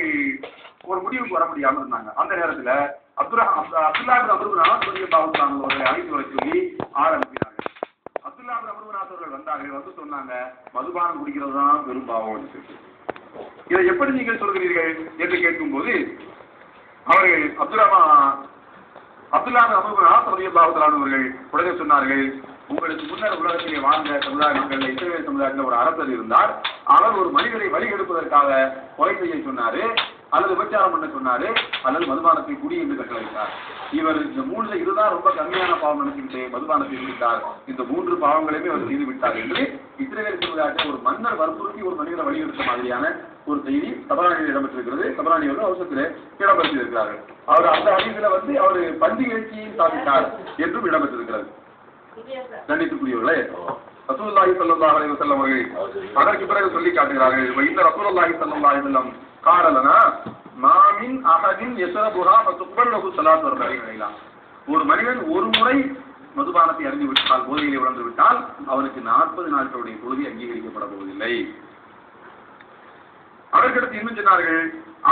அவர்கள் ஒரு முடிவுக்கு வர முடியாமல் இருந்தாங்க. அந்த நேரத்துல அப்துல்லாஹின் அம்ருனாஸ் ரலியல்லாஹு தஆலா அவர்களை அழைத்து வர சொல்லி ஆள் அனுப்பினார்கள். அப்துல்லாஹின் அம்ருனாஸ் அவர்கள் வந்தார்கள். வந்து சொன்னாங்க, மதுபானம் குடிக்கிறது தான் பெரும் பாவம். இதை எப்படி நீங்கள் சொல்கிறீர்கள் என்று கேட்கும்போது அவர்கள் அப்துல்லாஹின் அம்ருனாஸ் ரலியல்லாஹு தஆலா அவர்கள் உடனே சொன்னார்கள், உங்களுக்கு முன்னர் உலகத்திலே வாழ்ந்த சமுதாய மக்கள் இஸ்ரேல் சமுதாயத்தில் ஒரு அரசர் இருந்தார். அவர் ஒரு மனிதரை வழிகெடுப்பதற்காக கொலை செய்ய சொன்னாரு, அல்லது விபச்சாரம் பண்ண சொன்னாரு, அல்லது மதுபானத்தை குடி என்று கட்டளையிட்டார். இவர் இந்த மூணுல இதுதான் ரொம்ப கம்மியான பாவம் நினைச்சுக்கிட்டு மதுபானத்தை குடித்தார். இந்த 3 பாவங்களையுமே அவர் செய்து விட்டார் என்று இஸ்ரேல் சமுதாயத்தில் ஒரு மன்னர் வற்புறுத்தி ஒரு மனிதரை வழிகெடுத்த மாதிரியான ஒரு செய்தி தபரானியில் இடம்பெற்றிருக்கிறது. தபரானி வந்து அவசரத்தில் இடம்பெற்றிருக்கிறார்கள். அவர் அந்த ஹதீஸில் வந்து அவர் பண்டிகையை சாதித்தார் என்றும் இடம்பெற்றிருக்கிறது. கண்டித்துக்குரியவர்களே, ரசூலுல்லாஹி ஸல்லல்லாஹு அலைஹி வஸல்லம் அவர்கள் அதற்கு பிறகு சொல்லி காட்டுகிறார்கள், இந்த ரசூலுல்லாஹி ஸல்லல்லாஹு அலைஹி வஸல்லம் காலலனா மாமின் அஹதின் யஸ்ரபுஹா ஃபதுக்பலஹு ஸலாத்து வர்பஈன. ஒரு மனிதன் ஒரு முறை மதுபானத்தை அறிந்து விட்டால், போதையிலே உணர்ந்து விட்டால், அவனுக்கு 40 நாட்களுடைய தொழுகை அங்கீகரிக்கப்பட போவதில்லை. அதற்கடுத்து இன்னும் சொன்னார்கள்,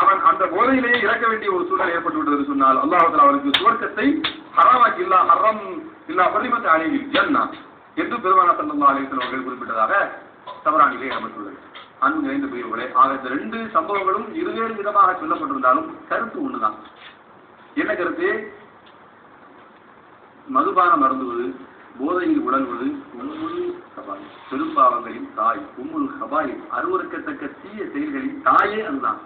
அவன் அந்த போதையிலேயே இறக்க வேண்டிய ஒரு சூழல் ஏற்பட்டு விட்டது சொன்னால் அல்லாஹ் தஆலா அவனுக்கு சுவர்க்கத்தை ஹராமாக்கி ஹர்ரம் இல்லா ஹரிமத் அலைஹில் ஜன்னா என்று பெருமானார் ஸல்லல்லாஹு அலைஹி வஸல்லம் அவர்கள் குறிப்பிட்டதாக தபரானிலே இடம்பெற்றுள்ளது. அன்பு நிறைந்த பெரியவர்களே, ஆக இந்த 2 சம்பவங்களும் இருவேறு விதமாக சொல்லப்பட்டிருந்தாலும் கருத்து ஒண்ணுதான். என்ன கருத்து? மதுபானம் அருந்துவது, போதையில் உழல்வது உம்முல் ஹபாய், பெரும்பாவங்களின் தாய். உம்முல் ஹபாய், அருவருக்கத்தக்க தீய செயல்களின் தாயே அதுதான்.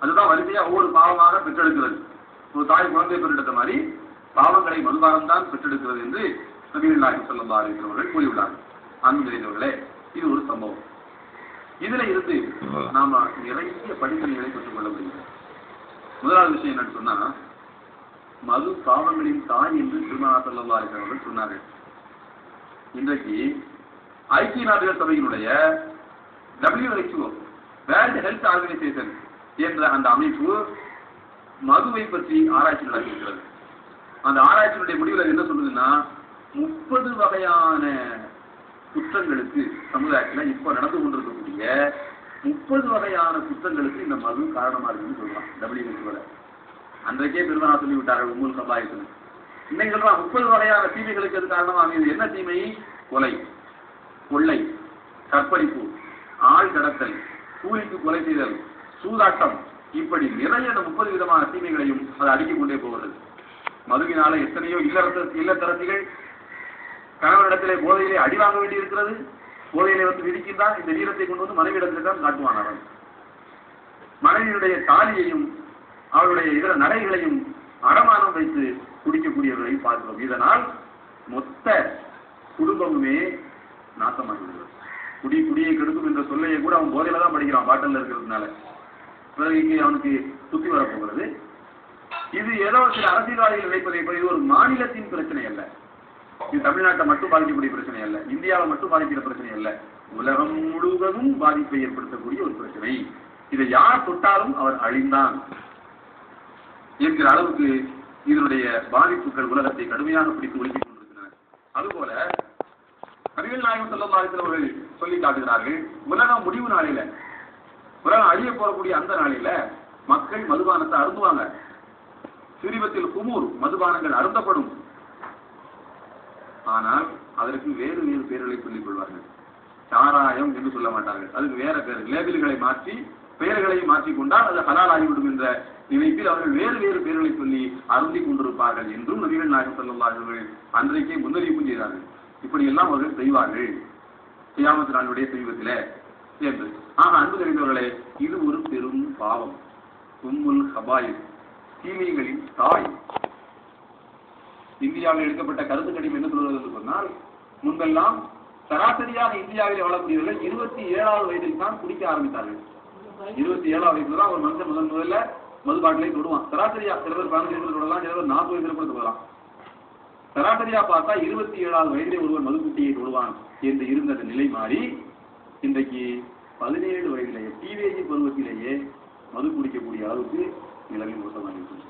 அதுதான் வரிசையா ஒவ்வொரு பாவமாக பெற்றெடுக்கிறது. ஒரு தாய் குழந்தை பெற்றெடுத்த மாதிரி பாவங்களை மதுபானம் தான் பெற்றெடுக்கிறது என்று நபிகள் நாயகம் ஸல்லல்லாஹு அலைஹி வஸல்லம் அவர்கள் கூறியுள்ளார்கள். அன்பு நிறைந்தவர்களே, இது ஒரு சம்பவம். இதுல இருந்து நாம நிறைய படிப்பினைகளை பெற்றுக் கொள்ள முடியும். முதலாவது விஷயம் என்னன்னு சொன்னா, மது பாவங்களின் தாய் என்று பெருமானார் ஸல்லல்லாஹு அலைஹி வஸல்லம் அவர்கள் சொன்னார்கள். இன்றைக்கு ஐக்கிய நாடுகள் சபையினுடைய WHO வேர்ல்ட் ஹெல்த் ஆர்கனைசேஷன் என்ற அந்த அமைப்பு மதுவை பற்றி ஆராய்ச்சி நடத்தியிருக்கிறது. அந்த ஆராய்ச்சியினுடைய முடிவில் என்ன சொல்லுதுன்னா, 30 வகையான குற்றங்களுக்கு சமுதாயத்தில் இப்ப நடந்து கொண்டிருக்கக்கூடிய 30 வகையான குற்றங்களுக்கு இந்த மது காரணமா இருக்குன்னு சொல்றான் WHO. அன்றைக்கே பெருமானார் சொல்லிவிட்டார்கள் உம்முல் ஹபாயிஸ். இன்னைக்கு சொல்றான் 30 வகையான தீமைகளுக்கு அது காரணமா அமைது. என்ன தீமை? கொலை, கொள்ளை, கற்பழிப்பு, ஆள் கடத்தல், கூலிக்கு கொலை செய்தல், சூதாட்டம், இப்படி நிறைய 30 விதமான தீமைகளையும் அதை அடுக்கிக் கொண்டே போகிறது. மதுவினால எத்தனையோ இல்லத்தரசிகள் கணவனிடத்திலே போதையிலே அடி வாங்க வேண்டி இருக்கிறது. போதையிலே வந்து விதிக்கின்றான். இந்த வீரத்தை கொண்டு வந்து மனைவியிடத்திலே தான் காட்டுவான். அவன் மனைவியுடைய தாலியையும் அவருடைய இதர நடைகளையும் அடமானம் வைத்து குடிக்கக்கூடியவர்களையும் பார்க்கிறோம். இதனால் மொத்த குடும்பமுமே நாசமாகிவிடுகிறது. குடியை கெடுக்கும் என்ற சொல்லையை கூட அவன் போதையில தான் படிக்கிறான், பாட்டல்ல இருக்கிறதுனால. பிறகு அவனுக்கு சுத்தி வரப்போகிறது. இது ஏதோ சில அரசியல்வாதிகள் நினைப்பதை இது ஒரு மாநிலத்தின் பிரச்சனை அல்ல. இது தமிழ்நாட்டை மட்டும் பாதிக்கக்கூடிய பிரச்சனை அல்ல, இந்தியாவை மட்டும் பாதிக்கிற பிரச்சனை அல்ல, உலகம் முழுவதும் பாதிப்பை ஏற்படுத்தக்கூடிய ஒரு பிரச்சனை. இதை யார் தொட்டாலும் அவர் அழிந்தான் என்கிற அளவுக்கு இதனுடைய பாதிப்புகள் உலகத்தை கடுமையாக பிடித்து ஒழுக்கிக் கொண்டிருக்கின்றன. அதுபோல நபிகள் நாயகம் ஸல்லல்லாஹு அலைஹி வஸல்லம் அவர்கள் சொல்லி காட்டுகிறார்கள், உலகம் முடிவு நாளில, உலகம் அழிய போறக்கூடிய அந்த நாளில மக்கள் மதுபானத்தை அருந்துவாங்க. சிரிபத்தில் குமூர், மதுபானங்கள் அருந்தப்படும். ஆனால் அதற்கு வேறு வேறு பெயர்களை சொல்லிக் கொள்வார்கள். சாராயம் என்று சொல்ல மாட்டார்கள், அதுக்கு வேற பேர், லேபிள்களை மாற்றி பெயர்களை மாற்றிக் கொண்டால் அது ஹலால் ஆகிவிடும் என்ற நினைப்பில் அவர்கள் வேறு வேறு பெயர்களை சொல்லி அருந்திக் கொண்டிருப்பார்கள் என்றும் நபிகள் நாயகம் ஸல்லல்லாஹு அலைஹி வஸல்லம் அன்றைக்கே முன்னறிவிப்பும் செய்தார்கள். இப்படி எல்லாம் அவர்கள் செய்வார்கள் கியாமத் நாளுடைய செய்வதில என்று. ஆக அன்பு தெரிந்தவர்களே, இது ஒரு பெரும் பாவம். உம்முல் ஹபாயிஸ், தீமைகளின் தாய். இந்தியாவில் எடுக்கப்பட்ட கருத்து கடிதம் என்ன சொல்வது என்று சொன்னால், முன்பெல்லாம் சராசரியாக இந்தியாவில் வாழக்கூடியவர்கள் 27வது வயதில் தான் குடிக்க ஆரம்பித்தார்கள். 27வது வயதுல தான் ஒரு மனுஷன் முதல்ல மது பாட்டிலை தொடுவான். சராசரியா சில பேர் 15 வயதில் தொடரலாம், சில பேர் 40 வயதில் கூட தொடரலாம். சராசரியா பார்த்தா 27வது வயதிலே ஒருவர் மதுக்குட்டியை தொடுவான் என்று இருந்த நிலை மாறி இன்றைக்கு 17 வயதிலேயே டிவேஜி பருவத்திலேயே மது குடிக்கக்கூடிய அளவுக்கு நிலைமை மோசமாகிவிட்டது.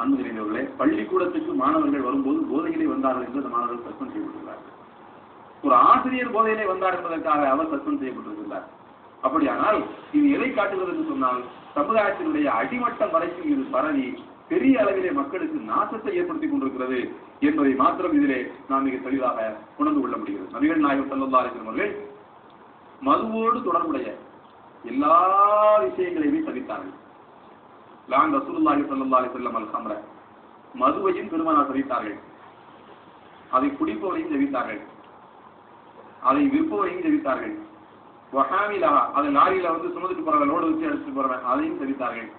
அன்பு நிறைந்தவர்களே, பள்ளிக்கூடத்துக்கு மாணவர்கள் வரும்போது போதையிலே வந்தார்கள் என்று அந்த மாணவர்கள் சஸ்பெண்ட் செய்யப்பட்டுள்ளார். ஒரு ஆசிரியர் போதையிலே வந்தார் என்பதற்காக அவர் சஸ்பெண்ட் செய்யப்பட்டிருக்கிறார். அப்படியானால் இது எதை காட்டுகிறது என்று சொன்னால் சமுதாயத்தினுடைய அடிமட்டம் வரைக்கும் இது பரவி பெரிய அளவிலே மக்களுக்கு நாசத்தை ஏற்படுத்திக் கொண்டிருக்கிறது என்பதை மாத்திரம் இதிலே நாம் மிக தெளிவாக உணர்ந்து கொள்ள முடிகிறது. நபிகள் நாயகம் ஸல்லல்லாஹு அலைஹி வஸல்லம் அவர்கள் மதுவோடு தொடர்புடைய எல்லா விஷயங்களையுமே தவிர்த்தார்கள். லான் ரசூலுல்லாஹி ஸல்லல்லாஹு அலைஹி வஸல்லம் அல் ஹம்ர, மதுவையும் பெருமானார் தவிர்த்தார்கள். அதை குடிப்பவரையும் தவிர்த்தார்கள், அதை விற்பவரையும் தவிர்த்தார்கள். வஹாமிலா, அதை லாரியில வந்து சுமந்துட்டு போறவங்க, லோடு வச்சு எடுத்துட்டு போறவன் அதையும் தவிர்த்தார்கள்.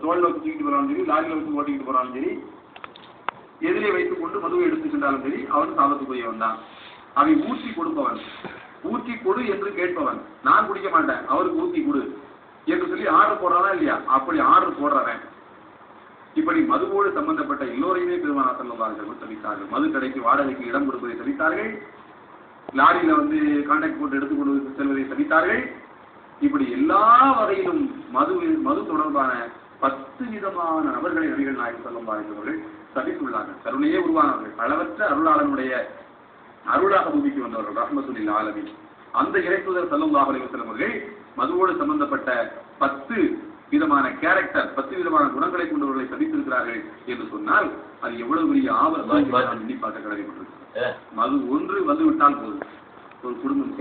தோல்ல வச்சு தூக்கிட்டு போறாலும் சரி, லாரியில வச்சு ஓட்டிக்கிட்டு போறாலும் சரி, எதிரே வைத்துக் கொண்டு மதுவை எடுத்துக்கின்றாலும் சரி, அவன் சாபத்துக்குரியவன் தான். அதை ஊற்றி கொடுப்பவன், ஊற்றி கொடு என்று கேட்பவன், நான் குடிக்க மாட்டேன் அவருக்கு ஊற்றி கொடு என்று சொல்லி ஆர்டர் போடுறானா இல்லையா, அப்படி ஆர்டர் போடுறவன், இப்படி மதுவோடு சம்பந்தப்பட்ட எல்லோரையுமே பெருமானார் ஸல்லல்லாஹு அலைஹி வஸல்லம் தவிர்த்தார்கள். மது கடைக்கு வாடகைக்கு இடம் கொடுப்பதை தவிர்த்தார்கள், லாரியில வந்து கான்டாக்ட் போட்டு எடுத்துக்கொண்டு செல்வதை தவிர்த்தார்கள். இப்படி எல்லா வகையிலும் மது தொடர்பான 10 விதமான நபர்களை நபிகள் நாயகம் ஸல்லல்லாஹு அலைஹி வஸல்லம் அவர்கள் தவிர்த்துள்ளார்கள். கருணையே உருவானவர்கள், அளவற்ற அருளாளனுடைய அருளாக பூமிக்கு வந்தவர்கள், ரஹ்மத்துல் லில் ஆலமீன். அந்த இறைத்தூதர் ஸல்லல்லாஹு அலைஹி வஸல்லம் அவர்கள் மதுவோடு சம்பந்தப்பட்ட 10 விதமான கேரக்டர், 10 விதமான குணங்களை கொண்டவர்களை சந்தித்திருக்கிறார்கள் என்று சொன்னால் அது எவ்வளவு பெரிய ஆபத்து நாம் எண்ணி பார்க்க கடமைப்பட்டிருக்கிறோம். மது ஒன்று வந்து விட்டால் போதும், ஒரு குடும்பம்